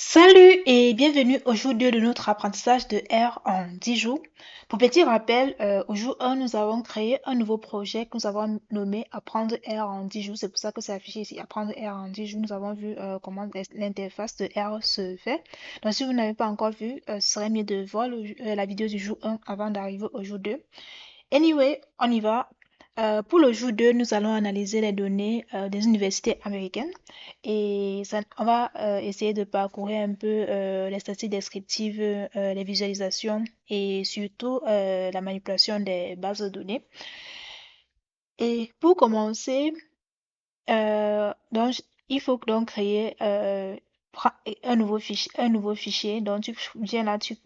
Salut et bienvenue au jour 2 de notre apprentissage de R en 10 jours. Pour petit rappel, au jour 1, nous avons créé un nouveau projet que nous avons nommé Apprendre R en 10 jours. C'est pour ça que c'est affiché ici, Apprendre R en 10 jours. Nous avons vu comment l'interface de R se fait. Donc, si vous n'avez pas encore vu, ce serait mieux de voir la vidéo du jour 1 avant d'arriver au jour 2. Anyway, on y va. Pour le jour 2, nous allons analyser les données des universités américaines et on va essayer de parcourir un peu les statistiques descriptives, les visualisations et surtout la manipulation des bases de données. Et pour commencer, donc, il faut donc créer un nouveau fichier. Donc, tu viens là, tu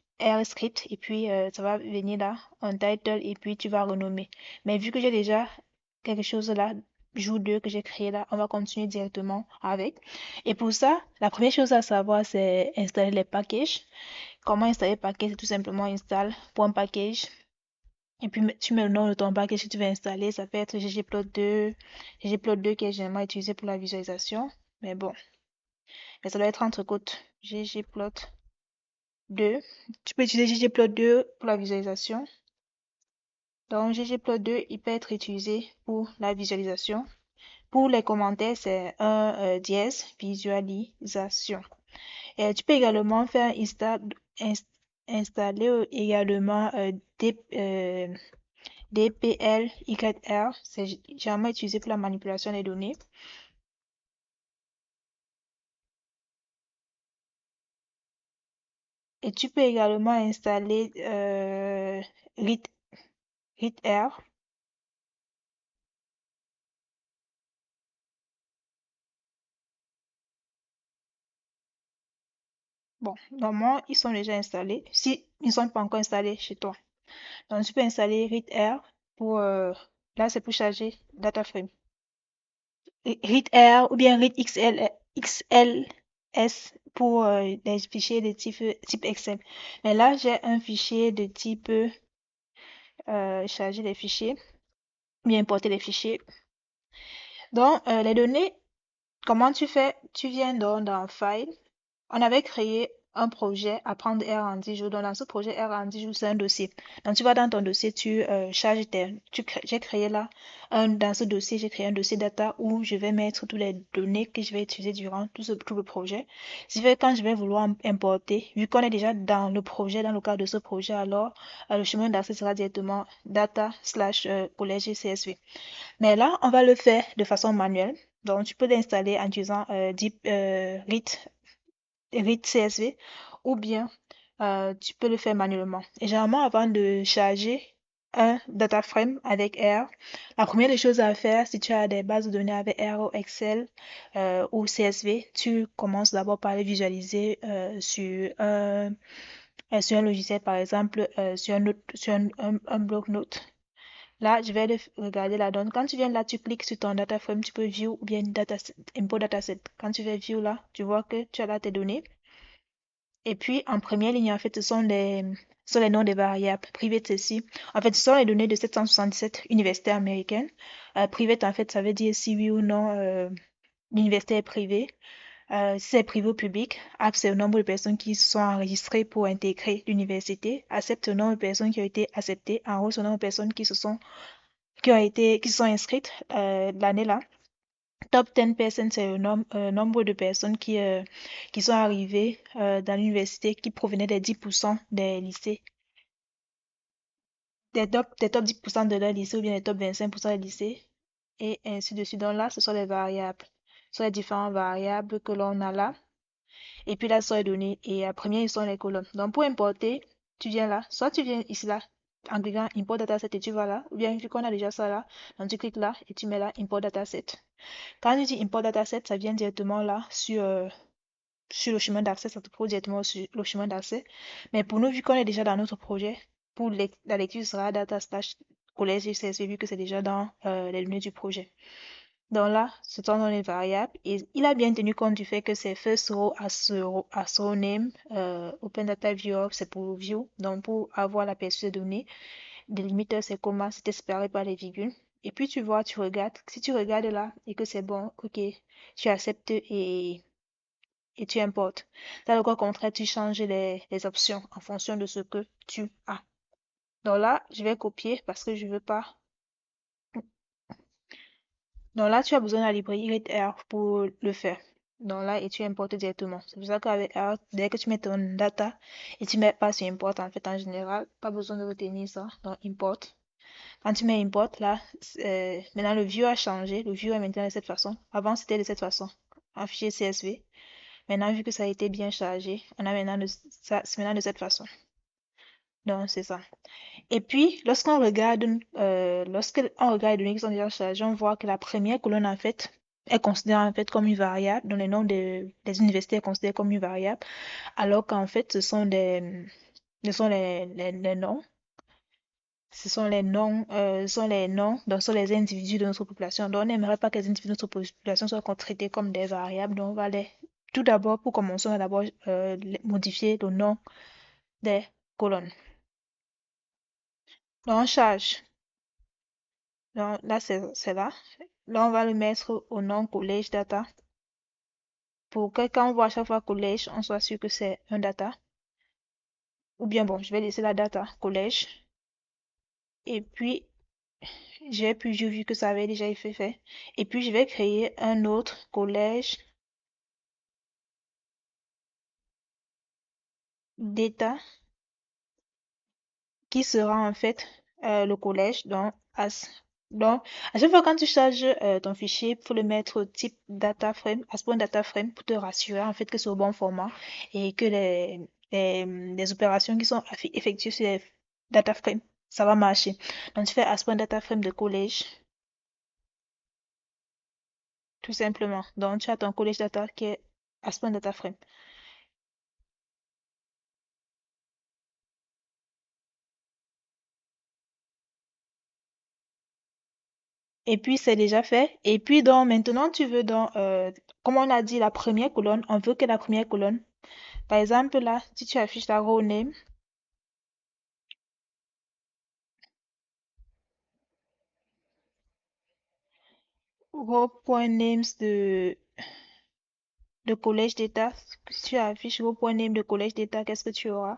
script et puis ça va venir là, un title et puis tu vas renommer. Mais vu que j'ai déjà quelque chose là, jour 2 que j'ai créé là, on va continuer directement avec. Et pour ça, la première chose à savoir, c'est installer les packages. Comment installer le package? C'est tout simplement install .package. Et puis, tu mets le nom de ton package que tu veux installer. Ça peut être ggplot2, ggplot2 qui est généralement utilisé pour la visualisation. Mais bon, mais ça doit être entre côtes. ggplot2. Tu peux utiliser ggplot2 pour la visualisation. Donc, ggplot2, il peut être utilisé pour la visualisation. Pour les commentaires, c'est un dièse visualisation. Et tu peux également faire installer également DPLYR, c'est généralement utilisé pour la manipulation des données. Et tu peux également installer ReadR. Bon, normalement, ils sont déjà installés. Si ils ne sont pas encore installés chez toi. Donc, tu peux installer ReadR pour... là, c'est pour charger DataFrame. ReadR ou bien ReadXLS pour les fichiers de type Excel. Mais là, j'ai un fichier de type charger les fichiers, bien importer les fichiers. Donc, les données, comment tu fais? Tu viens dans File. On avait créé un projet Apprendre R en 10 jours. Donc, dans ce projet R en 10 jours, c'est un dossier. Donc, tu vas dans ton dossier, tu charges j'ai créé là, dans ce dossier, j'ai créé un dossier data où je vais mettre toutes les données que je vais utiliser durant tout le projet. Ce qui fait que quand je vais vouloir importer, vu qu'on est déjà dans le projet, dans le cadre de ce projet, alors le chemin d'accès sera directement data slash collège CSV. Mais là, on va le faire de façon manuelle. Donc, tu peux l'installer en utilisant Read CSV ou bien tu peux le faire manuellement. Et généralement, avant de charger un data frame avec R, la première des choses à faire, si tu as des bases de données avec R ou Excel ou CSV, tu commences d'abord par les visualiser sur un logiciel, par exemple, sur un bloc-notes. Là, je vais regarder la donne. Quand tu viens là, tu cliques sur ton data frame, tu peux view ou bien import dataset. Quand tu fais view là, tu vois que tu as là tes données. Et puis, en première ligne, en fait, ce sont les noms des variables. Private ici. En fait, ce sont les données de 777 universités américaines. Private, en fait, ça veut dire si oui ou non l'université est privée. Si c'est privé ou public, app, c'est le nombre de personnes qui sont enregistrées pour intégrer l'université. Accept, c'est le nombre de personnes qui ont été acceptées. En haut, c'est le nombre de personnes qui se sont inscrites l'année là. Top 10%, c'est le nombre de personnes qui sont arrivées dans l'université qui provenaient des 10% des lycées, des top 10% de leur lycée ou bien des top 25% des lycées, et ainsi de suite. Donc là, ce sont les variables. Ce sont les différentes variables que l'on a là. Et puis là, ce sont les données. Et à première, ils sont les colonnes. Donc pour importer, tu viens là. Soit tu viens ici là, en cliquant Import Dataset et tu vas là. Ou bien vu qu'on a déjà ça là, donc tu cliques là et tu mets là Import Dataset. Quand tu dis import dataset, ça vient directement là sur le chemin d'accès, ça te pose directement sur le chemin d'accès. Mais pour nous, vu qu'on est déjà dans notre projet, pour la lecture sera data slash collège CSV vu que c'est déjà dans les données du projet. Donc là, ce sont dans les variables et il a bien tenu compte du fait que c'est first row as row name, open data viewer, c'est pour view, donc pour avoir l'aperçu des données. Délimiter, c'est comment, c'est séparé par les virgules. Et puis tu vois, tu regardes. Si tu regardes là et que c'est bon, ok, tu acceptes et tu importes. Dans le cas contraire, tu changes les options en fonction de ce que tu as. Donc là, je vais copier parce que je veux pas. Donc là, tu as besoin de la librairie R pour le faire. Donc là, et tu importes directement. C'est pour ça qu'avec R, dès que tu mets ton data et tu mets pas sur import, en fait, en général, pas besoin de retenir ça. Donc import. Quand tu mets import, là, maintenant le view a changé. Le view est maintenant de cette façon. Avant, c'était de cette façon. Un fichier CSV. Maintenant, vu que ça a été bien chargé, on a maintenant ça, c'est maintenant de cette façon. Donc, c'est ça. Et puis, lorsque on regarde les données qui sont déjà chargées, on voit que la première colonne, en fait, est considérée en fait comme une variable, dont le nom des universités est considéré comme une variable, alors qu'en fait, ce sont les noms, donc ce sont les individus de notre population. Donc, on n'aimerait pas que les individus de notre population soient traités comme des variables. Donc, tout d'abord, pour commencer, on va d'abord modifier le nom des colonnes. Donc, on charge. Donc, là, c'est là. Là, on va le mettre au nom collège data pour que quand on voit à chaque fois collège, on soit sûr que c'est un data. Ou bien, bon, je vais laisser la data collège. Et puis, j'ai vu que ça avait déjà été fait. Et puis, je vais créer un autre collège data qui sera en fait le collège. Donc, à chaque fois quand tu charges ton fichier, il faut le mettre au type data frame, ASP.data data frame pour te rassurer en fait que c'est au bon format et que les opérations qui sont effectuées sur les data frames, ça va marcher. Donc, tu fais ASP.data data frame de collège, tout simplement. Donc, tu as ton collège data qui est ASP.data data frame. Et puis, c'est déjà fait. Et puis, donc, maintenant, tu veux, comme on a dit, la première colonne, on veut que la première colonne. Par exemple, là, si tu affiches la row name, row.names de collège d'état, si tu affiches row.name de collège d'état, qu'est-ce que tu auras?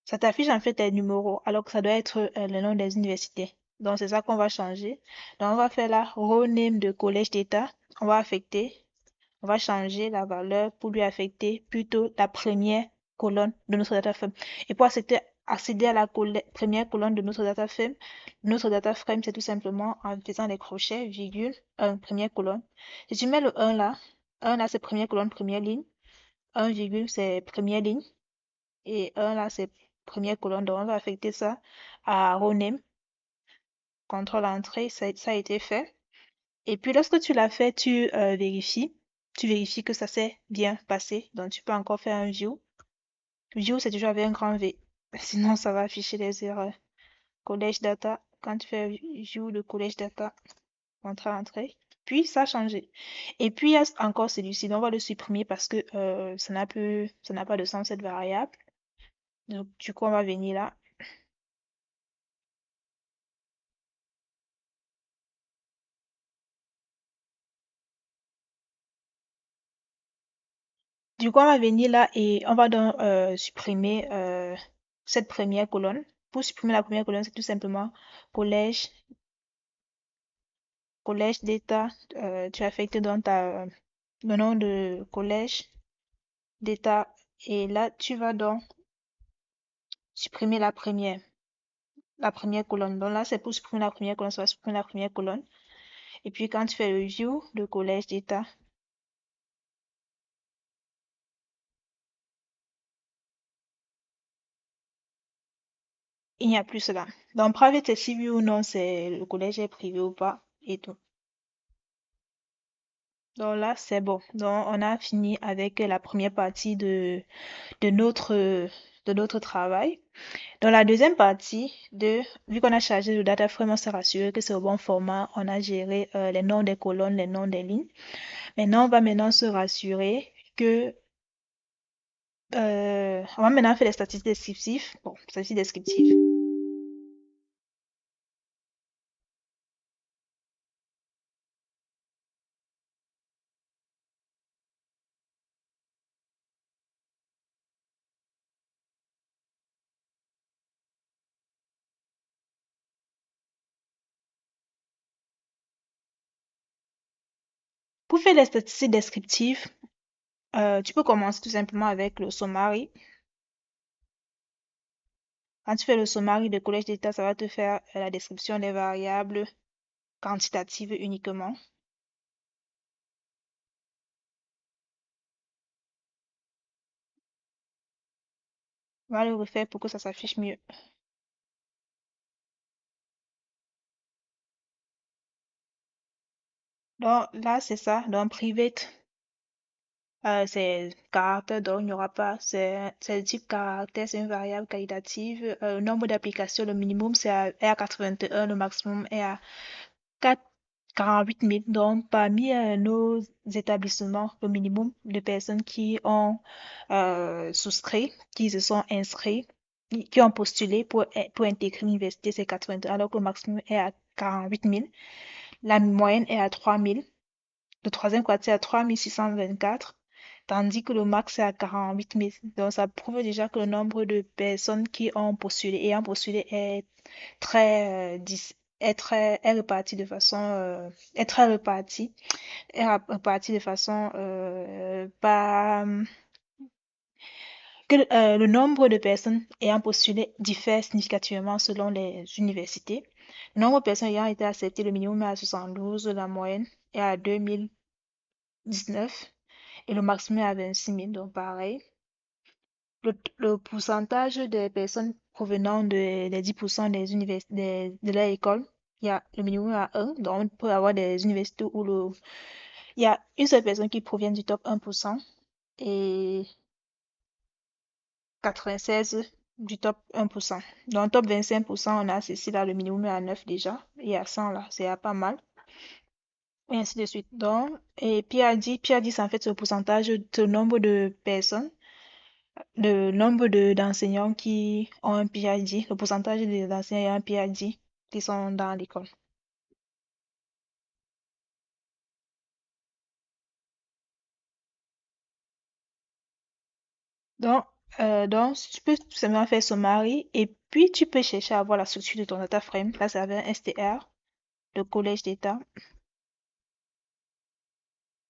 Ça t'affiche en fait les numéros, alors que ça doit être le nom des universités. Donc, c'est ça qu'on va changer. Donc, on va faire la row name de collège d'état. On va affecter On va changer la valeur pour lui affecter plutôt la première colonne de notre data frame. Et pour accéder à la première colonne de notre data frame, c'est tout simplement en faisant les crochets, virgule, 1, première colonne. Si tu mets le 1 là, c'est première colonne, première ligne. 1, virgule, c'est première ligne. Et 1 là, c'est première colonne. Donc, on va affecter ça à row name. Contrôle entrée, ça a été fait. Et puis, lorsque tu l'as fait, vérifies. Tu vérifies que ça s'est bien passé. Donc, tu peux encore faire un view. View, c'est toujours avec un grand V. Sinon, ça va afficher les erreurs. Collège data. Quand tu fais view de collège data, entrée. Puis, ça a changé. Et puis, il y a encore celui-ci. Donc, on va le supprimer parce que ça n'a pas de sens, cette variable. Donc, du coup, on va venir là. Du coup, on va venir là et on va donc supprimer cette première colonne. Pour supprimer la première colonne, c'est tout simplement collège, collège d'état. Tu affectes donc le nom de collège d'état et là, tu vas donc supprimer la première colonne. Donc là, c'est pour supprimer la première colonne, ça va supprimer la première colonne. Et puis, quand tu fais le view de collège d'état, il n'y a plus cela. Donc, private c'est si oui ou non, c'est le collège est privé ou pas et tout. Donc là, c'est bon. Donc, on a fini avec la première partie de notre, de notre travail. Dans la deuxième partie, vu qu'on a chargé le data frame, on s'est rassuré que c'est au bon format. On a géré les noms des colonnes, les noms des lignes. Maintenant, on va maintenant se rassurer que, on va maintenant faire les statistiques descriptives. Bon, statistiques descriptives. Pour faire les statistiques descriptives, tu peux commencer tout simplement avec le summary. Quand tu fais le summary de collège d'état, ça va te faire la description des variables quantitatives uniquement. On va le refaire pour que ça s'affiche mieux. Donc là, c'est ça. Donc private, c'est caractère, donc il n'y aura pas. C'est le type caractère, c'est une variable qualitative. Le nombre d'applications, le minimum est à 81, le maximum est à 4 48 000. Donc parmi nos établissements, le minimum de personnes qui ont souscrit, qui se sont inscrits, qui ont postulé pour intégrer l'université, c'est 81, alors que le maximum est à 48 000. La moyenne est à 3 000. Le troisième quartier à 3624, tandis que le max est à 48 000. Donc, ça prouve déjà que le nombre de personnes qui ont postulé et ont postulé est est réparti de façon, est très réparti, réparti de façon, pas, que le nombre de personnes ayant postulé diffère significativement selon les universités. Le nombre de personnes ayant été acceptées, le minimum est à 72, la moyenne est à 2019 et le maximum est à 26 000, donc pareil. Le pourcentage des personnes provenant des 10% de leur école, il y a le minimum à 1, donc on peut avoir des universités où il y a une seule personne qui provient du top 1% et 96 du top 1%. Dans le top 25%, on a ceci là, le minimum est à 9 déjà, et à 100 là, c'est pas mal, et ainsi de suite. Donc, et Pierre dit, c'est en fait ce pourcentage, ce nombre de personnes, le nombre d'enseignants qui ont un PhD, le pourcentage d'enseignants ayant un PhD qui sont dans l'école. Donc, tu peux tout simplement faire summary et puis tu peux chercher à voir la structure de ton data frame. Là, c'est avec un STR, le collège d'État.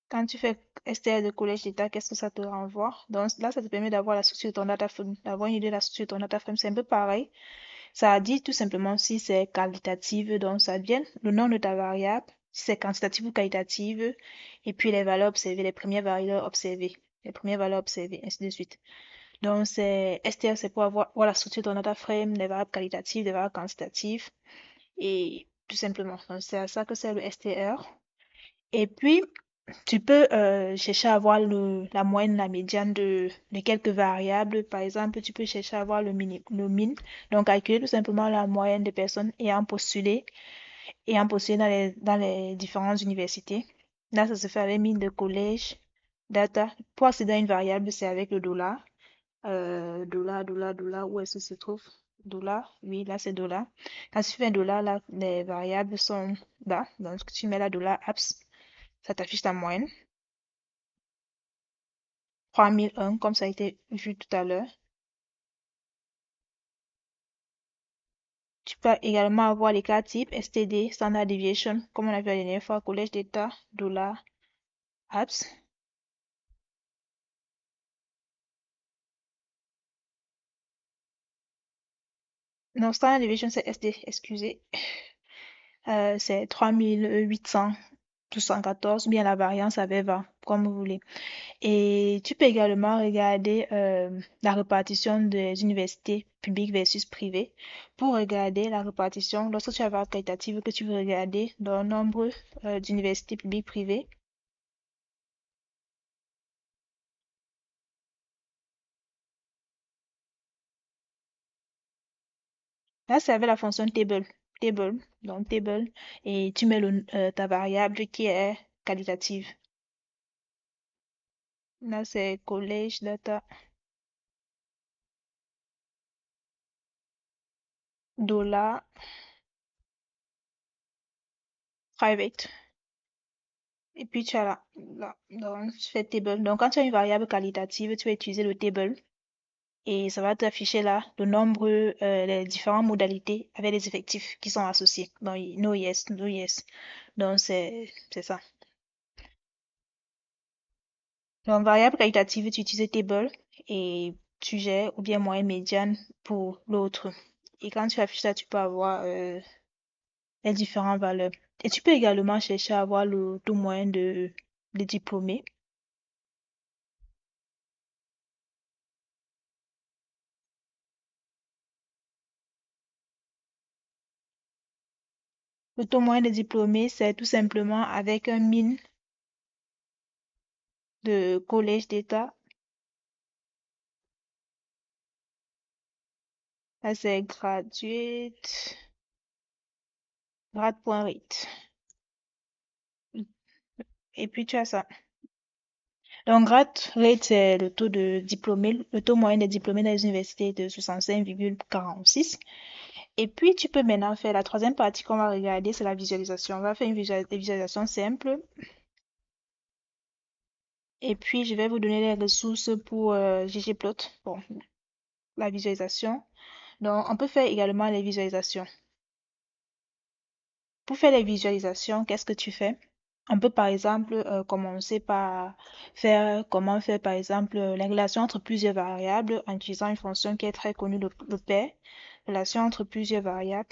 Quand tu fais STR de collège d'État, qu'est-ce que ça te renvoie? Donc là, ça te permet d'avoir la structure de ton data frame, d'avoir une idée de la structure de ton data frame. C'est un peu pareil. Ça dit tout simplement si c'est qualitative, donc ça vient le nom de ta variable, si c'est quantitative ou qualitative, et puis les valeurs observées, les premières valeurs observées, les premières valeurs observées, ainsi de suite. Donc c'est STR, c'est pour avoir la structure de ton data frame, les variables qualitatives, les variables quantitatives, et tout simplement. Donc c'est à ça que c'est le STR. Et puis, tu peux chercher à avoir la moyenne, la médiane de quelques variables. Par exemple, tu peux chercher à avoir le min. Donc, calculer tout simplement la moyenne des personnes ayant postulé dans les différentes universités. Là, ça se fait avec mine de collège, data. Pour accéder à une variable, c'est avec le dollar. Dollar, où est-ce que se trouve? Dollar, oui, là c'est dollar. Quand tu fais un dollar, là, les variables sont là. Donc, tu mets la dollar apps, ça t'affiche ta moyenne. 3001, comme ça a été vu tout à l'heure. Tu peux également avoir les cas types STD, Standard Deviation, comme on a vu la dernière fois, Collège d'État, dollar, apps. Non, Standard Deviation, c'est SD, excusez. C'est 3814, bien la variance avec 20, comme vous voulez. Et tu peux également regarder la répartition des universités publiques versus privées pour regarder la répartition, lorsque tu as la variable qualitative que tu veux regarder dans le nombre d'universités publiques privées. Là, c'est avec la fonction table. Table, donc table, et tu mets ta variable qui est qualitative. Là, c'est collège data dollar private. Et puis tu as là, donc tu fais table. Donc quand tu as une variable qualitative, tu vas utiliser le table et ça va t'afficher là le nombre, les différentes modalités avec les effectifs qui sont associés. Donc no yes, no yes. Donc c'est ça. Donc, variable qualitative, tu utilises table et tu gères ou bien moyenne médiane pour l'autre. Et quand tu affiches ça, tu peux avoir les différentes valeurs. Et tu peux également chercher à avoir le taux moyen de diplômés. Le taux moyen de diplômés, c'est tout simplement avec un min de collège d'État. Là, c'est graduate, grade.rate. Et puis, tu as ça. Donc, grade rate, c'est le taux de diplômés, le taux moyen des diplômés dans les universités est de 65,46. Et puis, tu peux maintenant faire la troisième partie qu'on va regarder, c'est la visualisation. On va faire une visualisation simple. Et puis, je vais vous donner les ressources pour ggplot, bon, la visualisation. Donc, on peut faire également les visualisations. Pour faire les visualisations, qu'est-ce que tu fais? On peut par exemple commencer par faire comment faire par exemple la relation entre plusieurs variables en utilisant une fonction qui est très connue, le pair, relation entre plusieurs variables.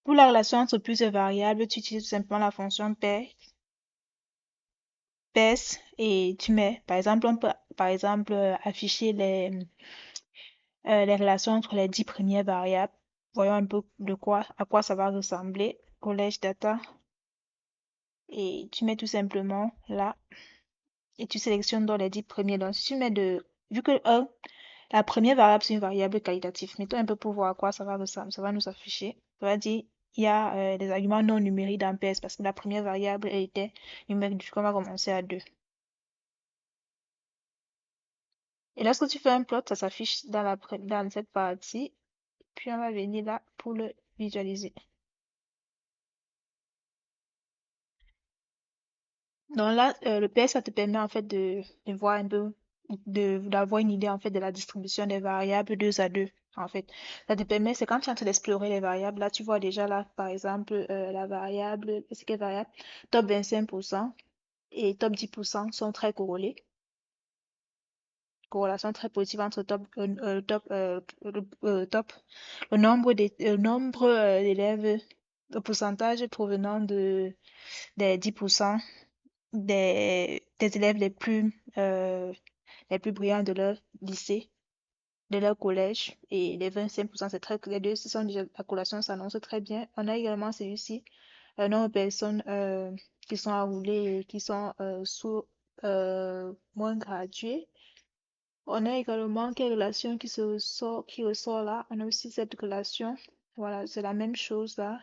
Pour la relation entre plusieurs variables, tu utilises tout simplement la fonction pair, pairs et tu mets, par exemple, on peut par exemple afficher les relations entre les 10 premières variables. Voyons un peu à quoi ça va ressembler. Collège data et tu mets tout simplement là et tu sélectionnes dans les 10 premiers. Donc, si tu mets vu que la première variable, c'est une variable qualitative, mettons un peu pour voir à quoi ça va ressembler. Ça va nous afficher. Ça va dire, il y a des arguments non numériques dans PS parce que la première variable, elle était numérique. Du coup, on va commencer à 2. Et lorsque tu fais un plot, ça s'affiche dans cette partie. Puis, on va venir là pour le visualiser. Donc là, le PS, ça te permet en fait de voir un peu, d'avoir une idée en fait de la distribution des variables deux à deux. En fait, ça te permet, c'est quand tu es en train d'explorer les variables, là tu vois déjà là, par exemple, la variable, c'est quelle variable? Top 25% et top 10% sont très corrélés. Corrélation très positive entre top, le nombre d'élèves, le pourcentage provenant des 10% des élèves les plus brillants de leur lycée, de leur collège. Et les 25%, c'est très, les deux, ce sont déjà, la collation s'annonce très bien. On a également celui-ci, un nombre de personnes qui sont enroulées et qui sont moins graduées. On a également quelle relation qui ressort là. On a aussi cette relation. Voilà, c'est la même chose là.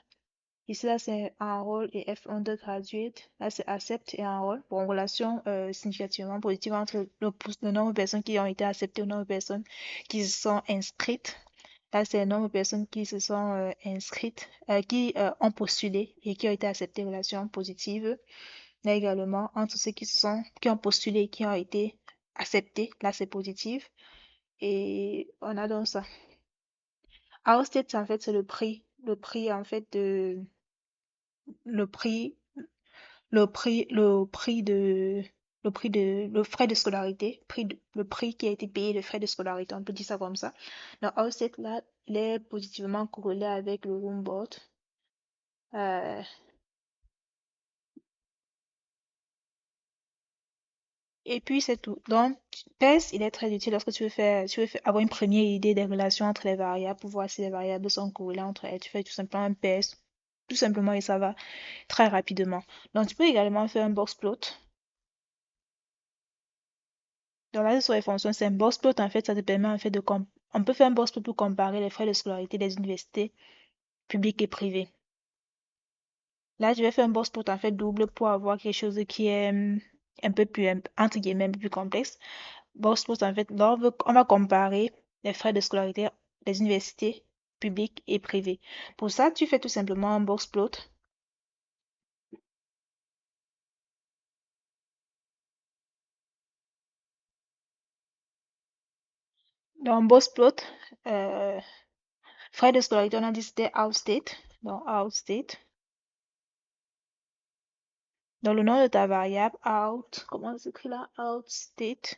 Ici, là, c'est enroll et F undergraduate. Là, c'est accept et enroll. Bon, relation significativement positive entre le nombre de personnes qui ont été acceptées et le nombre de personnes qui se sont inscrites. Là, c'est le nombre de personnes qui se sont inscrites, qui ont postulé et qui ont été acceptées, relation positive. Là également, entre ceux qui ont postulé et qui ont été acceptés, là, c'est positif. Et on a donc ça. Outstate, en fait, c'est le prix, en fait, le prix le frais de scolarité, le prix qui a été payé, le frais de scolarité, on peut dire ça comme ça. Donc, Outset, là, il est positivement corrélé avec le room board. Euh, et puis, c'est tout. Donc, PES, il est très utile lorsque avoir une première idée des relations entre les variables pour voir si les variables sont corrélées entre elles. Tu fais tout simplement un PES, tout simplement, et ça va très rapidement. Donc, tu peux également faire un box plot. Donc là, sur les fonctions, c'est un box plot. En fait, ça te permet en fait on peut faire un box plot pour comparer les frais de scolarité des universités publiques et privées. Là, je vais faire un box plot en fait double pour avoir quelque chose qui est un peu plus, entre guillemets, un peu plus complexe. Box plot, en fait, là, on va comparer les frais de scolarité des universités publiques et privées. Pour ça, tu fais tout simplement un box plot. Dans un box plot, euh, frais de scolarité, on a dit c'était outstate. dans outstate. Dans le nom de ta variable, out, comment ça s'écrit là? Outstate.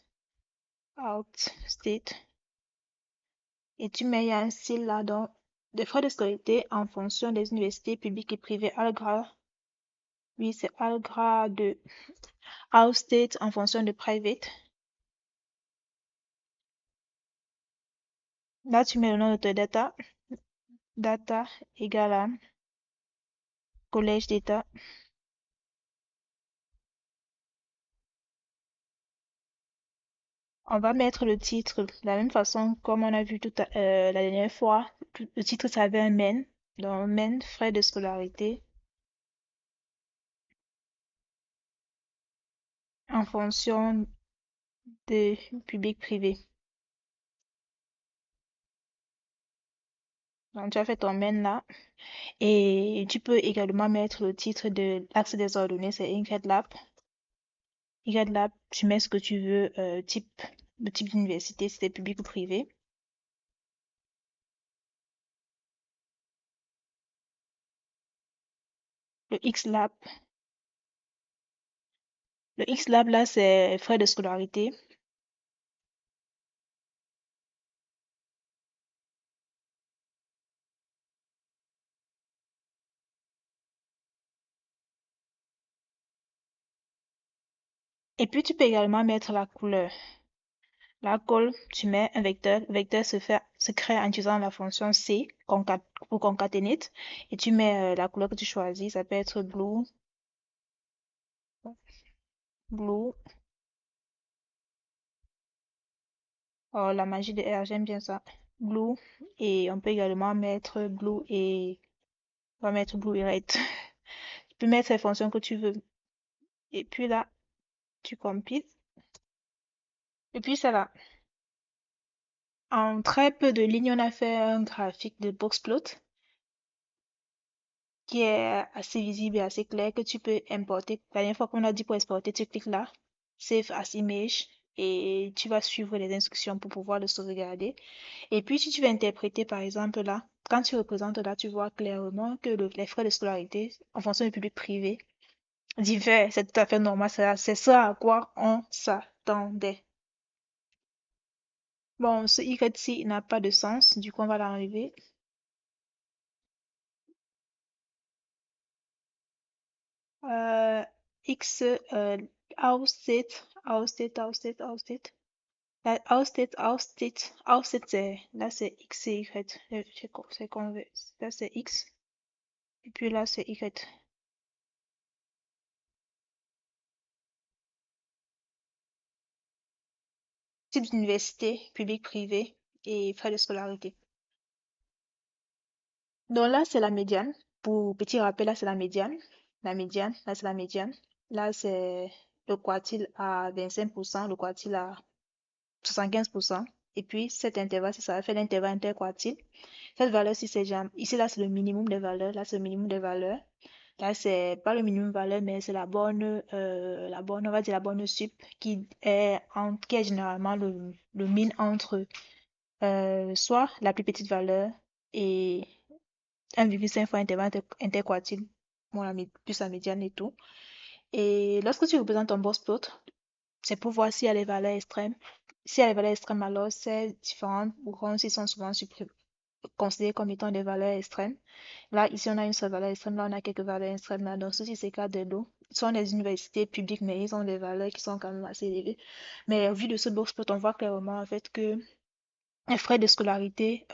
Et tu mets, il y a un style là, donc, des frais de scolarité en fonction des universités publiques et privées. Algra, oui, c'est Algra de outstate en fonction de private. Là, tu mets le nom de ta data. Data égale à collège d'état. On va mettre le titre de la même façon comme on a vu la dernière fois. Le titre, ça avait un main. Donc, main, frais de scolarité en fonction de public-privé. Donc, tu as fait ton main là. Et tu peux également mettre le titre de l'axe des ordonnées, c'est INCRED-Lab. INCRED-Lab, tu mets ce que tu veux, le type d'université, si c'est public ou privé. Le X-Lab, le X-Lab là, c'est frais de scolarité. Et puis, tu peux également mettre la couleur. La colle, tu mets un vecteur. Le vecteur se crée en utilisant la fonction C pour concatenate. Et tu mets la couleur que tu choisis. Ça peut être blue. Oh, la magie de R, j'aime bien ça. Blue. Et on peut également mettre blue et on va mettre blue et red. Tu peux mettre les fonctions que tu veux. Et puis là, tu compiles. Et puis ça là. En très peu de lignes, on a fait un graphique de boxplot qui est assez visible et assez clair que tu peux importer. La dernière fois qu'on a dit pour exporter, tu cliques là, Save as image, et tu vas suivre les instructions pour pouvoir le sauvegarder. Et puis, si tu veux interpréter, par exemple, là, quand tu représentes là, tu vois clairement que les frais de scolarité, en fonction du public privé, diffèrent. C'est tout à fait normal. C'est ça à quoi on s'attendait. Bon, ce Y-ci n'a pas de sens. Du coup, on va l'enlever. Euh, X, outset. Outset, là, c'est X et Y. C'est convexe. Là, c'est X. Et puis là, c'est Y. Type d'université, public, privé et frais de scolarité. Donc là, c'est la médiane. Pour petit rappel, là, c'est la médiane. La médiane, là, c'est la médiane. Là, c'est le quartile à 25%, le quartile à 75%. Et puis, cet intervalle, ça va faire l'intervalle interquartile. Cette valeur-ci, c'est jamais. Ici, là, c'est le minimum des valeurs. Là, c'est le minimum des valeurs. Là, c'est pas le minimum valeur, mais c'est la borne, on va dire la borne sup, qui est généralement le min entre soit la plus petite valeur et 1,5 fois intervalle interquartile, bon, plus la médiane et tout. Et lorsque tu représentes ton box plot, c'est pour voir s'il y a les valeurs extrêmes. S'il y a les valeurs extrêmes, alors c'est différent ou quand ils sont souvent considérés comme étant des valeurs extrêmes. Là, ici, on a une seule valeur extrême. Là, on a quelques valeurs extrêmes. Là. Donc, ceci, c'est le cas de l'eau. Ce sont des universités publiques, mais ils ont des valeurs qui sont quand même assez élevées. Mais au vu de ce box plot, on voit clairement en fait que les frais de scolarité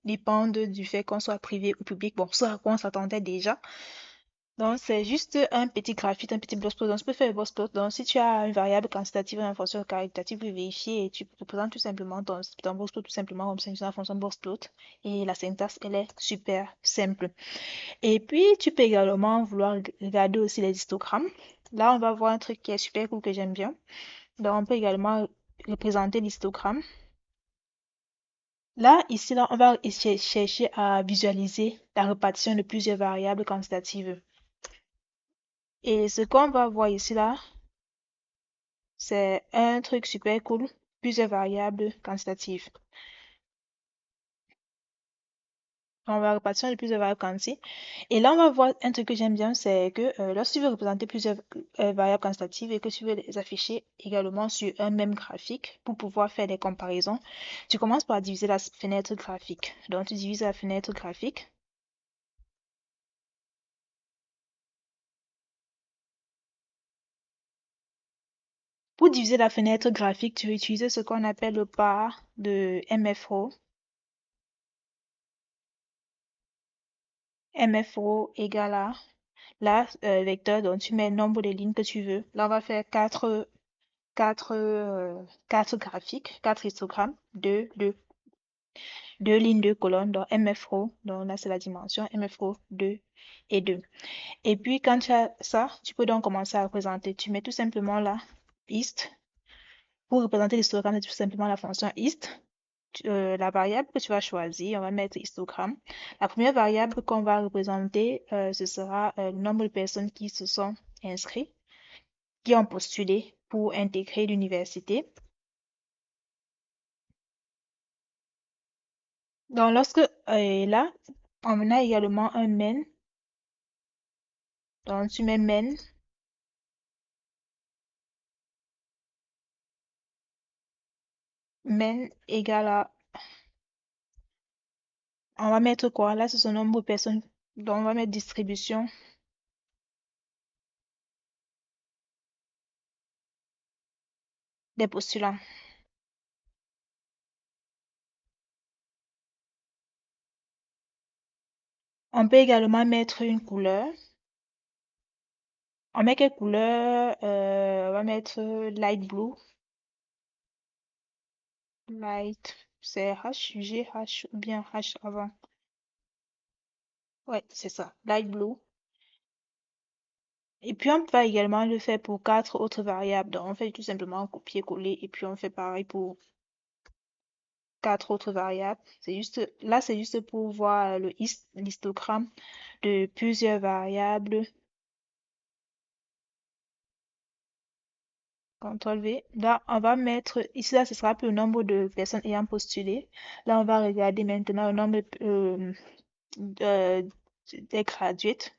dépendent du fait qu'on soit privé ou public. Bon, ça à quoi on s'attendait déjà. Donc, c'est juste un petit graphique, un petit box plot. Donc, tu peux faire le box plot. Donc, si tu as une variable quantitative et une fonction qualitative, tu peux vérifier et tu représentes tout simplement ton box plot tout simplement comme c'est une fonction box plot. Et la syntaxe, elle est super simple. Et puis, tu peux également vouloir regarder aussi les histogrammes. Là, on va voir un truc qui est super cool que j'aime bien. Donc, on peut également représenter l'histogramme. Là, ici, là, on va chercher à visualiser la répartition de plusieurs variables quantitatives. Et ce qu'on va voir ici, là, c'est un truc super cool, plusieurs variables quantitatives. On va répartition de plusieurs variables quantiques. Et là, on va voir un truc que j'aime bien, c'est que lorsque tu veux représenter plusieurs variables quantitatives et que tu veux les afficher également sur un même graphique pour pouvoir faire des comparaisons, tu commences par diviser la fenêtre graphique. Donc, tu divises la fenêtre graphique. Pour diviser la fenêtre graphique, tu vas utiliser ce qu'on appelle le par de MFRO. MFRO égale à là, vecteur, donc tu mets le nombre de lignes que tu veux. Là, on va faire quatre graphiques, quatre histogrammes, deux lignes, deux colonnes, donc MFRO, donc là c'est la dimension, MFRO 2 et 2. Et puis quand tu as ça, tu peux donc commencer à représenter. Tu mets tout simplement là, hist. Pour représenter l'histogramme, c'est tout simplement la fonction hist. La variable que tu vas choisir, on va mettre histogramme. La première variable qu'on va représenter, ce sera le nombre de personnes qui se sont inscrites, qui ont postulé pour intégrer l'université. Donc, lorsque là, on a également un main. Donc, tu mets main. Main égale à. On va mettre quoi? Là, c'est son nombre de personnes. Donc, on va mettre distribution des postulants. On peut également mettre une couleur. On met quelle couleur? On va mettre light blue. Light, c'est H, G, H ou bien H avant. Ouais, c'est ça. Light blue. Et puis, on va également le faire pour quatre autres variables. Donc, on fait tout simplement copier-coller et puis on fait pareil pour quatre autres variables. C'est juste, là, c'est juste pour voir l'histogramme de plusieurs variables. CTRL V. Là, on va mettre, ici, là, ce sera pour le nombre de personnes ayant postulé. Là, on va regarder maintenant le nombre euh, des graduates.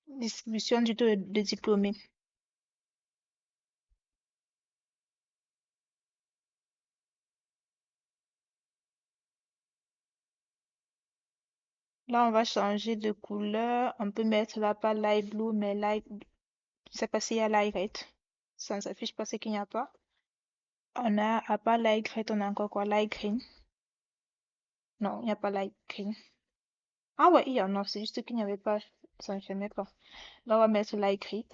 Distribution du taux de diplômés. Là, on va changer de couleur. On peut mettre là pas light blue, mais light, je sais pas s'il y a light red. Ça ne s'affiche pas, c'est qu'il n'y a pas. On a, à part light red, on a encore quoi? Light green. Non, il n'y a pas light green. Ah ouais, il y en a, c'est juste qu'il n'y avait pas. Ça ne s'enchaînait pas. Là, on va mettre light green.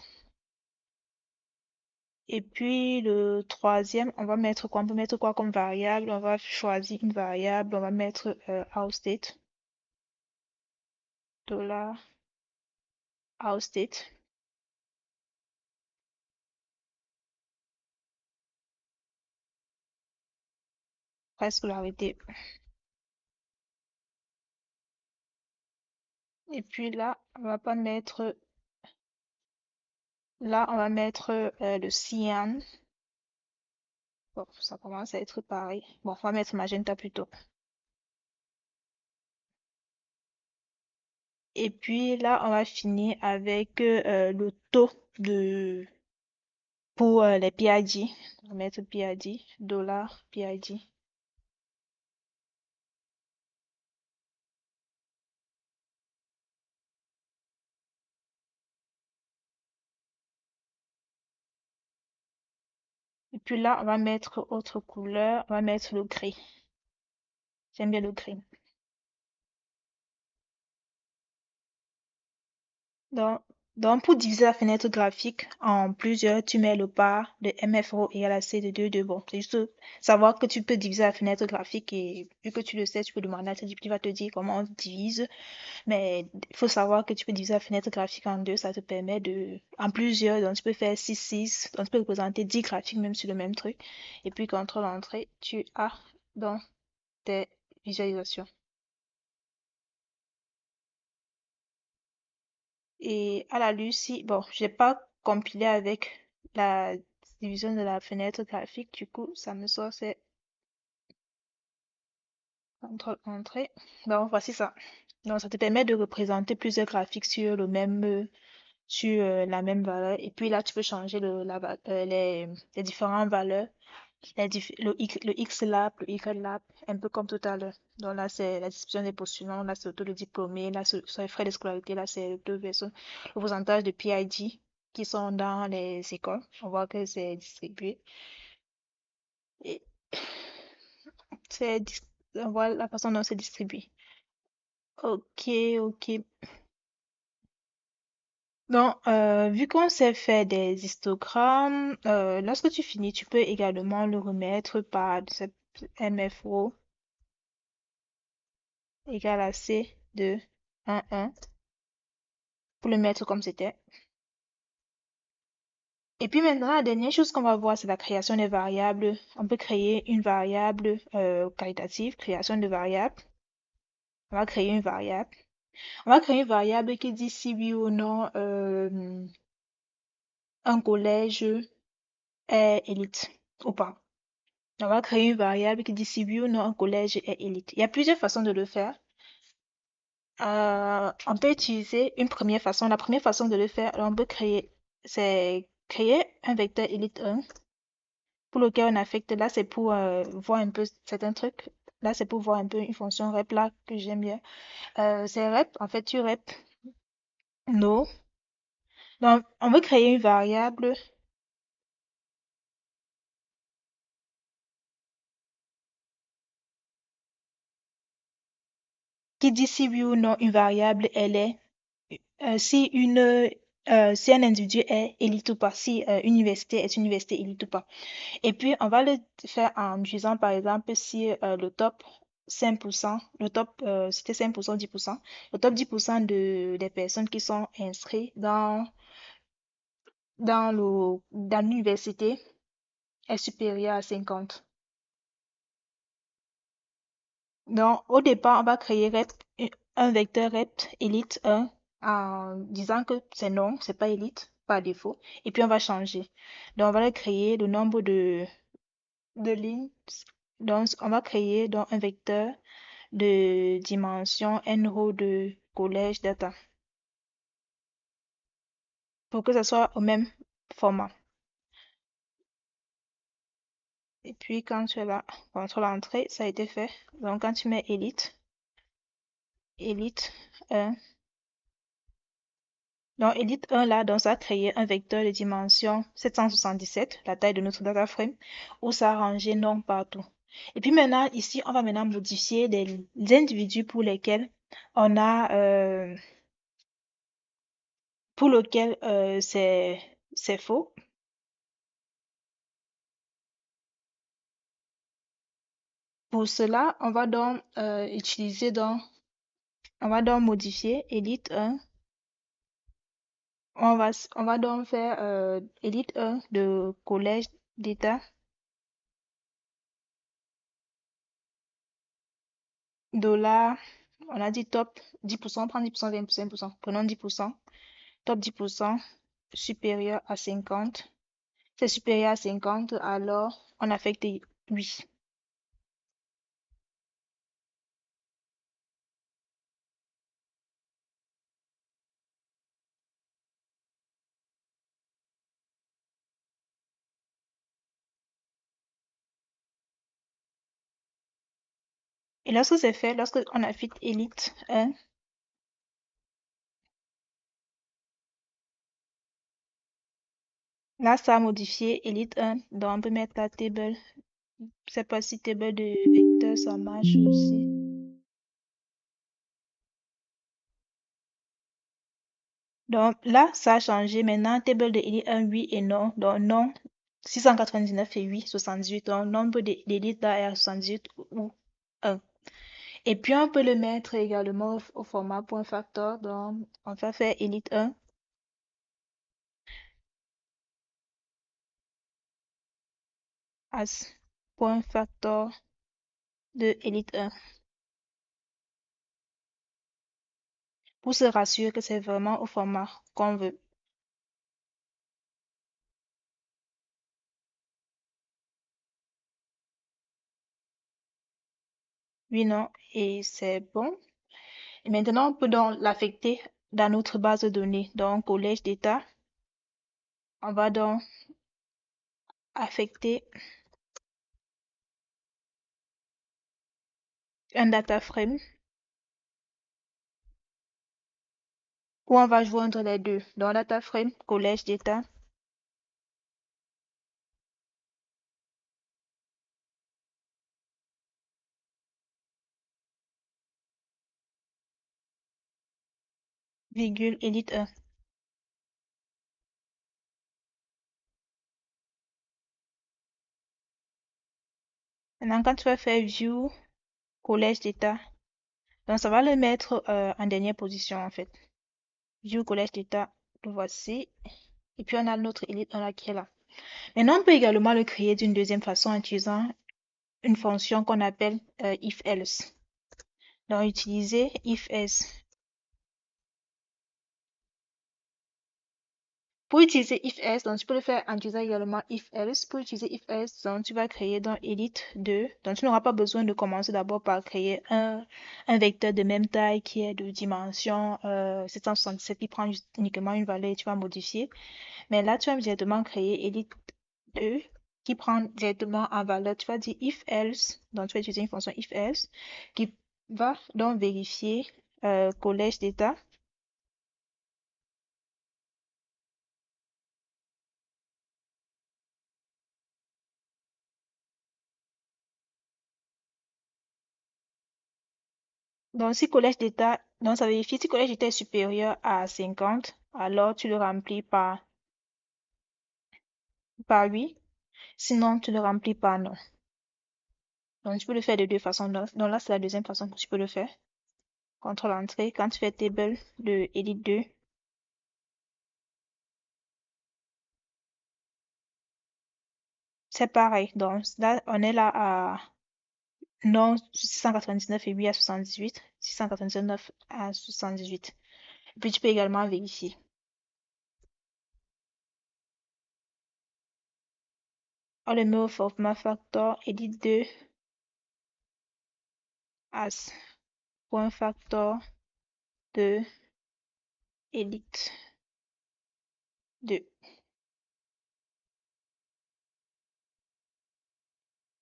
Et puis, le troisième, on va mettre quoi? On peut mettre quoi comme variable? On va choisir une variable. On va mettre outState. Dollar outState. Presque l'arrêter. Et puis là, on va pas mettre. Là, on va mettre le cyan. Bon, ça commence à être pareil. Bon, on va mettre magenta plutôt. Et puis là, on va finir avec le taux de pour les PID. On va mettre PID, dollar PID. Et puis là, on va mettre autre couleur. On va mettre le gris. J'aime bien le gris. Donc, donc, pour diviser la fenêtre graphique en plusieurs, tu mets le par de MFRO égale à C de 2 de bon. C'est juste savoir que tu peux diviser la fenêtre graphique et vu que tu le sais, tu peux demander à ChatGPT, il va te dire comment on divise. Mais il faut savoir que tu peux diviser la fenêtre graphique en deux, ça te permet de, en plusieurs, donc tu peux faire 6 donc tu peux représenter 10 graphiques même sur le même truc. Et puis, contrôle entrée, tu as dans tes visualisations. Et à la Lucie, bon, j'ai pas compiler avec la division de la fenêtre graphique. Du coup, ça me sort, c'est contrôle entrée. Donc, voici ça. Donc, ça te permet de représenter plusieurs graphiques sur sur la même valeur. Et puis là, tu peux changer les différentes valeurs, le X lab, le Y lab, un peu comme tout à l'heure. Donc là, c'est la distribution des postulants, là, c'est le taux de diplômés, là, c'est les frais de scolarité, là, c'est le taux versus le pourcentage de PID qui sont dans les écoles. On voit que c'est distribué. Et on voit la façon dont c'est distribué. Ok, ok. Donc, vu qu'on sait faire des histogrammes, lorsque tu finis, tu peux également le remettre par MFO égale à C de 1 pour le mettre comme c'était. Et puis maintenant, la dernière chose qu'on va voir, c'est la création des variables. On peut créer une variable qualitative, création de variable. On va créer une variable. On va créer une variable qui dit si oui ou non un collège est élite ou pas. On va créer une variable qui dit si oui ou non un collège est élite. Il y a plusieurs façons de le faire. On peut utiliser une première façon. La première façon de le faire, on peut c'est créer un vecteur élite 1 pour lequel on affecte. Là, c'est pour voir un peu certains trucs. Là, c'est pour voir un peu une fonction rep là que j'aime bien. C'est rep. En fait, tu rep no. Donc, on veut créer une variable qui dit si oui ou non une variable, elle est si un individu est élite ou pas, si une université est une université élite ou pas. Et puis, on va le faire en disant, par exemple, si le top 5%, le top, c'était 5% ou 10%, le top 10% des personnes qui sont inscrites dans l'université est supérieur à 50. Donc, au départ, on va créer un vecteur rep élite 1 en disant que c'est non, c'est pas élite par défaut. Et puis, on va changer. Donc, on va le créer le nombre de lignes. Donc, on va créer donc, un vecteur de dimension n row de collège data pour que ça soit au même format. Et puis, quand tu es là, contrôle entrée, ça a été fait. Donc, quand tu mets élite 1, donc, Elite 1 là, donc ça a créé un vecteur de dimension 777, la taille de notre data frame, où ça a rangé non partout. Et puis maintenant, ici, on va maintenant modifier les individus pour lesquels c'est faux. Pour cela, on va donc modifier Elite 1. On va donc faire Elite 1 de collège d'état dollar. On a dit top 10%, prends 10%, 20%, 5%. Prenons 10%. Top 10% supérieur à 50. C'est supérieur à 50, alors on affecte 8. Et lorsque c'est fait, lorsque on affecte Elite 1, là, ça a modifié Elite 1. Donc, on peut mettre la table. Je sais pas si table de vecteur, ça marche aussi. Donc, là, ça a changé. Maintenant, table de Elite 1, oui et non. Donc, non, 699 et oui, 78. Donc, nombre d'Elite là est à 78 ou 1. Et puis, on peut le mettre également au format point factor. Donc, on va faire Elite 1 as point factor de Elite 1 pour se rassurer que c'est vraiment au format qu'on veut. Oui, non, et c'est bon. Et maintenant, on peut donc l'affecter dans notre base de données. Donc, collège d'État, on va donc affecter un data frame où on va joindre les deux. Dans data frame, collège d'État, virgule, élite 1. Maintenant, quand tu vas faire view, collège d'État, donc ça va le mettre en dernière position en fait. View, collège d'État, le voici. Et puis on a notre élite 1 là qui est là. Maintenant, on peut également le créer d'une deuxième façon en utilisant une fonction qu'on appelle if-else. Donc, utiliser if-else. Pour utiliser if-else, donc tu peux le faire en utilisant également if-else. Pour utiliser if-else, donc tu vas créer dans elite 2. Donc, tu n'auras pas besoin de commencer d'abord par créer un vecteur de même taille qui est de dimension 777 qui prend uniquement une valeur et tu vas modifier. Mais là, tu vas directement créer elite 2 qui prend directement en valeur. Tu vas dire if-else. Donc, tu vas utiliser une fonction if-else qui va donc vérifier collège d'état. Donc, si collège d'état, donc ça vérifie si collège d'état est supérieur à 50, alors tu le remplis par oui. Sinon, tu le remplis par non. Donc, tu peux le faire de deux façons. Donc là, c'est la deuxième façon que tu peux le faire. Contrôle entrée. Quand tu fais table de edit 2, c'est pareil. Donc là, on est là à non 699 et oui à 78. 699 à 78. Et puis, tu peux également vérifier. On le met au format factor edit 2 as point factor de edit 2.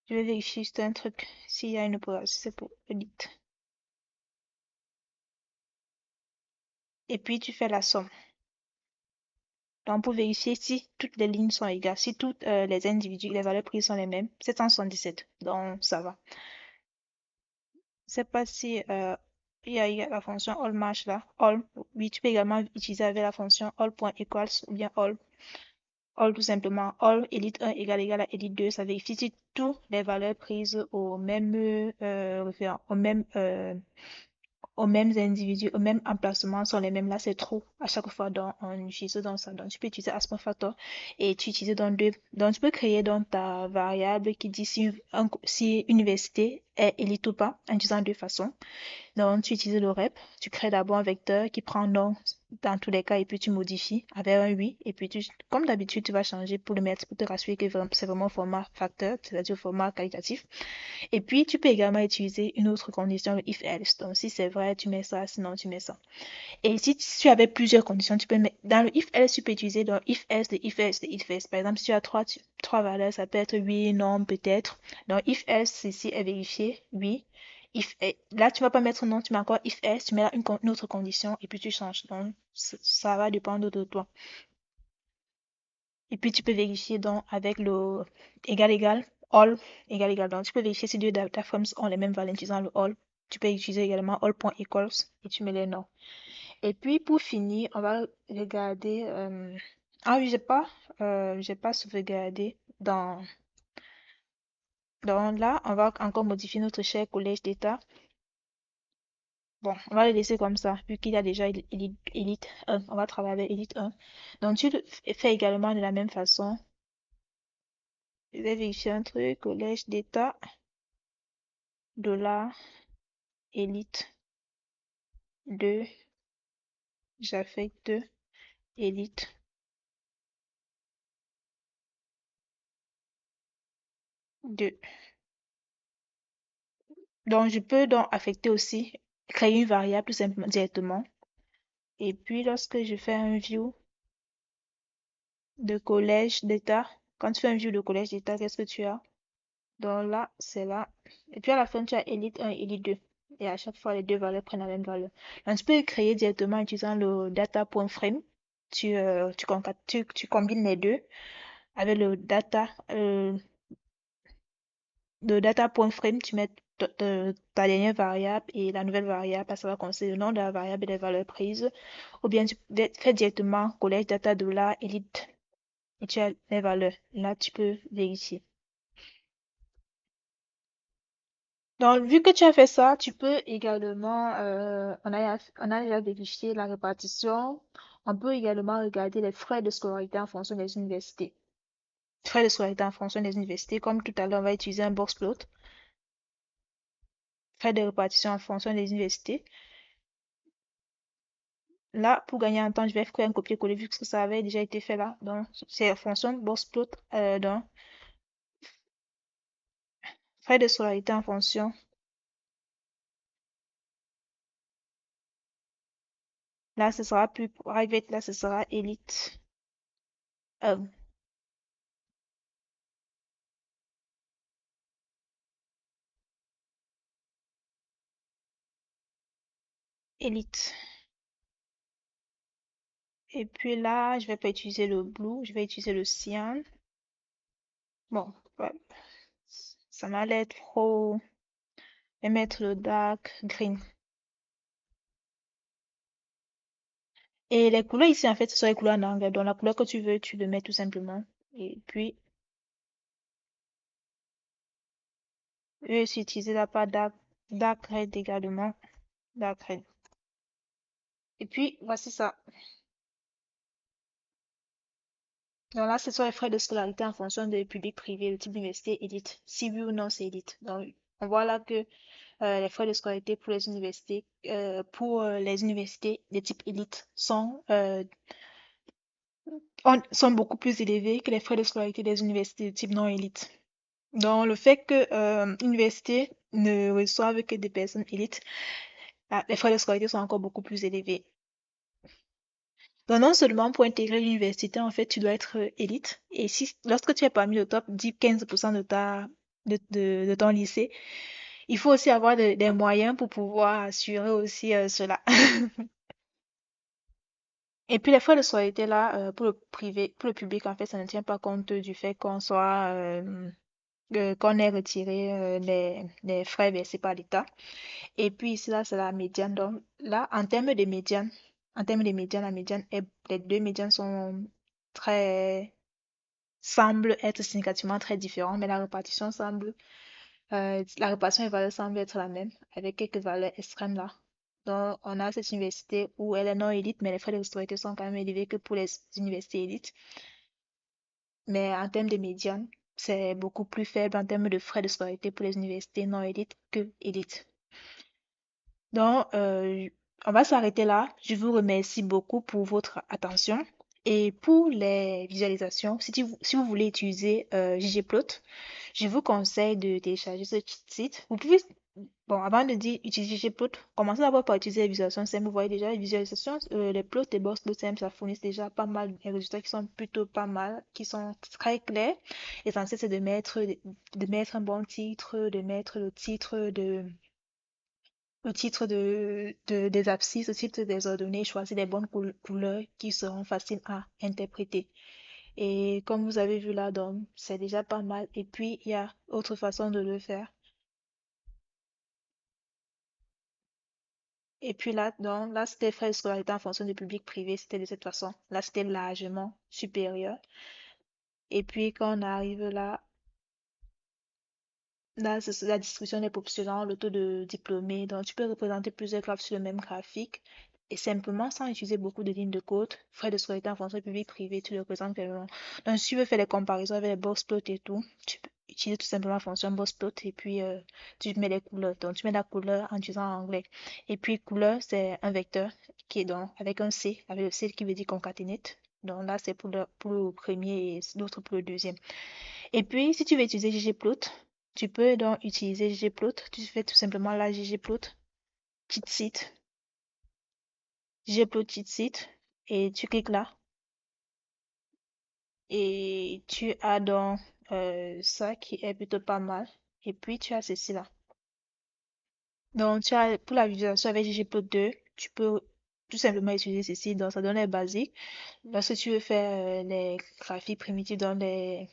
Je vais vérifier juste un truc s'il y a une opération, c'est pour edit. Et puis tu fais la somme. Donc pour vérifier si toutes les lignes sont égales, si toutes les individus, les valeurs prises sont les mêmes, 777. Donc ça va. Je sais pas si il y a la fonction all match là. All, oui, tu peux également utiliser avec la fonction all.equals ou bien all tout simplement. All elite 1 égale à elite 2. Ça vérifie si toutes les valeurs prises au même aux mêmes individus, aux mêmes emplacements sont les mêmes. Là, c'est trop à chaque fois dans, on utilise dans ça. Donc, tu peux utiliser Aspen Factor et tu utilises dans deux. Donc, tu peux créer donc ta variable qui dit si université est élite ou pas en utilisant deux façons. Donc, tu utilises le rep, tu crées d'abord un vecteur qui prend nom dans tous les cas et puis tu modifies avec un oui. Et puis, comme d'habitude, tu vas changer pour le mettre, pour te rassurer que c'est vraiment format facteur, c'est-à-dire format qualitatif. Et puis, tu peux également utiliser une autre condition, le if else. Donc, si c'est vrai, tu mets ça, sinon tu mets ça. Et si tu avais plusieurs conditions, tu peux mettre dans le if else, tu peux utiliser dans if else, the if else, the if else. Par exemple, si tu as trois valeurs, ça peut être oui, non, peut-être. Donc, if else, ici est vérifié, oui. Là, tu vas pas mettre non, tu mets encore if else, tu mets là une autre condition et puis tu changes. Donc, ça va dépendre de toi. Et puis, tu peux vérifier donc avec le égal, all, égal. Donc, tu peux vérifier si deux data frames ont les mêmes valeurs en utilisant le all. Tu peux utiliser également all.equals et tu mets les noms. Et puis, pour finir, on va regarder. Ah oui, j'ai pas sauvegardé dans là. On va encore modifier notre cher collège d'état. Bon, on va le laisser comme ça, vu qu'il y a déjà Elite 1. On va travailler avec Elite 1. Donc, tu le fais également de la même façon. Je vais vérifier un truc. Collège d'état, dollar, Elite 2. J'affecte Elite 2. Donc, je peux donc affecter aussi, créer une variable tout simplement directement. Et puis, lorsque je fais un view de collège d'état, quand tu fais un view de collège d'état, qu'est-ce que tu as? Donc là, c'est là. Et puis à la fin, tu as élite 1 et élite 2. Et à chaque fois, les deux valeurs prennent la même valeur. Donc, tu peux créer directement en utilisant le data.frame. Tu combines les deux avec le data.frame, tu mets ta dernière variable et la nouvelle variable, à savoir considérer le nom de la variable et les valeurs prises. Ou bien tu fais directement collège data de la élite et tu as les valeurs. Là, tu peux vérifier. Donc, vu que tu as fait ça, tu peux également, on a déjà vérifié la répartition. On peut également regarder les frais de scolarité en fonction des universités. Frais de scolarité en fonction des universités. Comme tout à l'heure, on va utiliser un box plot. Frais de répartition en fonction des universités. Là, pour gagner en temps, je vais faire un copier-coller vu que ça avait déjà été fait là. Donc, c'est en fonction de box plot. Donc, frais de scolarité en fonction. Là, ce sera plus private. Là, ce sera élite. Euh, élite. Et puis là, je vais pas utiliser le blue, je vais utiliser le cyan. Bon, ouais, ça m'a l'air trop. Je vais mettre le dark green. Et les couleurs ici, en fait, ce sont les couleurs en anglais. Donc, la couleur que tu veux, tu le mets tout simplement. Et puis, je vais aussi utiliser la part dark red également. Dark red. Et puis, voici ça. Donc là, ce sont les frais de scolarité en fonction de public privé, le type d'université élite. Si oui ou non, c'est élite. Donc, on voit là que les frais de scolarité pour les universités de type élite sont beaucoup plus élevés que les frais de scolarité des universités de type non élite. Donc, le fait que l'université ne reçoive que des personnes élites, les frais de scolarité sont encore beaucoup plus élevés. Donc, non seulement pour intégrer l'université, en fait, tu dois être élite. Et si, lorsque tu es parmi le top 10-15% de ton lycée, il faut aussi avoir des moyens pour pouvoir assurer aussi cela. Et puis les frais de scolarité là, pour le privé, pour le public, en fait, ça ne tient pas compte du fait qu'on ait retiré les frais versés par l'État. Et puis ici là, c'est la médiane. Donc là, en termes de médiane, la médiane les deux médianes semblent être significativement très différents, mais la répartition des valeurs semble être la même, avec quelques valeurs extrêmes là. Donc, on a cette université où elle est non élite, mais les frais de scolarité sont quand même élevés que pour les universités élites. Mais en termes de médiane, c'est beaucoup plus faible en termes de frais de scolarité pour les universités non élites que élites. Donc, on va s'arrêter là. Je vous remercie beaucoup pour votre attention. Et pour les visualisations, si vous voulez utiliser ggplot, je vous conseille de télécharger ce site. Vous pouvez, bon, avant de dire utiliser ggplot, commencez d'abord par utiliser les visualisations simples. Vous voyez déjà les visualisations, les plots et box plots simples, ça fournit déjà pas mal de résultats qui sont plutôt pas mal, qui sont très clairs. L'essentiel, c'est de mettre un bon titre, de mettre des abscisses, le titre des ordonnées, choisir les bonnes couleurs qui seront faciles à interpréter. Et comme vous avez vu là, donc, c'est déjà pas mal. Et puis, il y a autre façon de le faire. Et puis là, donc, là, c'était frais de scolarité en fonction du public privé, c'était de cette façon. Là, c'était largement supérieur. Et puis, quand on arrive là, c'est la distribution des postulants, le taux de diplômés. Donc, tu peux représenter plusieurs graphes sur le même graphique. Et simplement, sans utiliser beaucoup de lignes de code, frais de scolarité en fonction public privé, tu le représentes clairement. Donc, si tu veux faire des comparaisons avec les box plots et tout, tu peux utiliser tout simplement la fonction box plot et puis tu mets les couleurs. Donc, tu mets la couleur en utilisant anglais. Et puis, couleur, c'est un vecteur qui est donc avec un C, avec le C qui veut dire concatenate. Donc là, c'est pour le premier et l'autre pour le deuxième. Et puis, si tu veux utiliser ggplot, Tu peux donc utiliser ggplot. Tu fais tout simplement la ggplot, cheat sheet, ggplot cheat sheet, et tu cliques là. Et tu as donc ça qui est plutôt pas mal. Et puis tu as ceci là. Donc tu as pour la visualisation avec ggplot 2, tu peux tout simplement utiliser ceci. Donc ça donne les basiques. Lorsque tu veux faire les graphiques primitifs dans les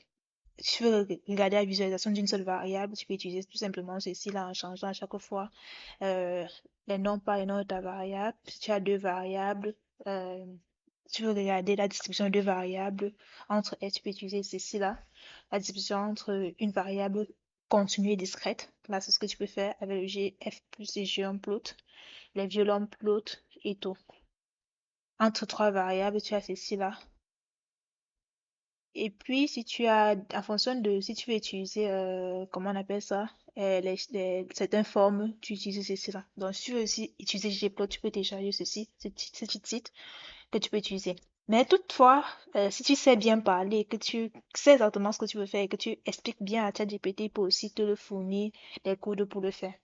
tu veux regarder la visualisation d'une seule variable, tu peux utiliser tout simplement ceci là en changeant à chaque fois euh, les noms par les noms de ta variable. Si tu as deux variables, euh, tu veux regarder la distribution de deux variables entre elles, tu peux utiliser ceci là. La distribution entre une variable continue et discrète. Là, c'est ce que tu peux faire avec le gf plus les geomplot, les violent plot et tout. Entre trois variables, tu as ceci là. Et puis, si tu as, en fonction de, si tu veux utiliser, comment on appelle ça, certaines formes, tu utilises ceci là. Donc, si tu veux aussi utiliser ggplot, tu peux télécharger ceci, ce petit site que tu peux utiliser. Mais toutefois, si tu sais bien parler, que tu sais exactement ce que tu veux faire et que tu expliques bien à ChatGPT pour aussi te le fournir les codes pour le faire.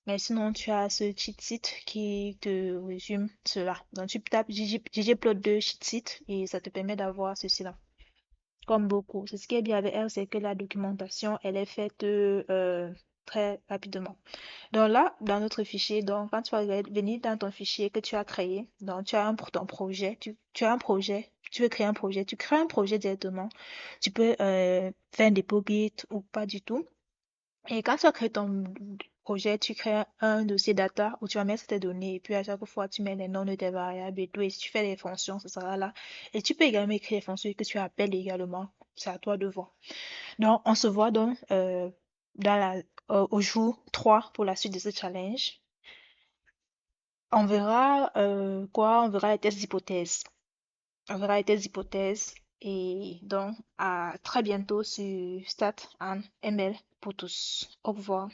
Mais sinon, tu as ce cheat sheet qui te résume cela. Donc, tu tapes ggplot2 cheat sheet et ça te permet d'avoir ceci là. Comme beaucoup. Ce qui est bien avec elle, c'est que la documentation, elle est faite très rapidement. Donc là, dans notre fichier, donc quand tu vas venir dans ton fichier que tu as créé, donc tu as un pour ton projet, tu as un projet, tu veux créer un projet, tu crées un projet directement. Tu peux faire un dépôt Git ou pas du tout. Et quand tu as créé ton projet, tu crées un dossier data où tu vas mettre tes données et puis à chaque fois, tu mets les noms de tes variables et tout. Et si tu fais des fonctions, ce sera là. Et tu peux également écrire les fonctions que tu appelles également. C'est à toi de voir. Donc, on se voit donc au jour 3 pour la suite de ce challenge. On verra quoi? On verra les tests d'hypothèse. On verra les tests d'hypothèse. Et donc, à très bientôt sur Stat and ML pour tous. Au revoir.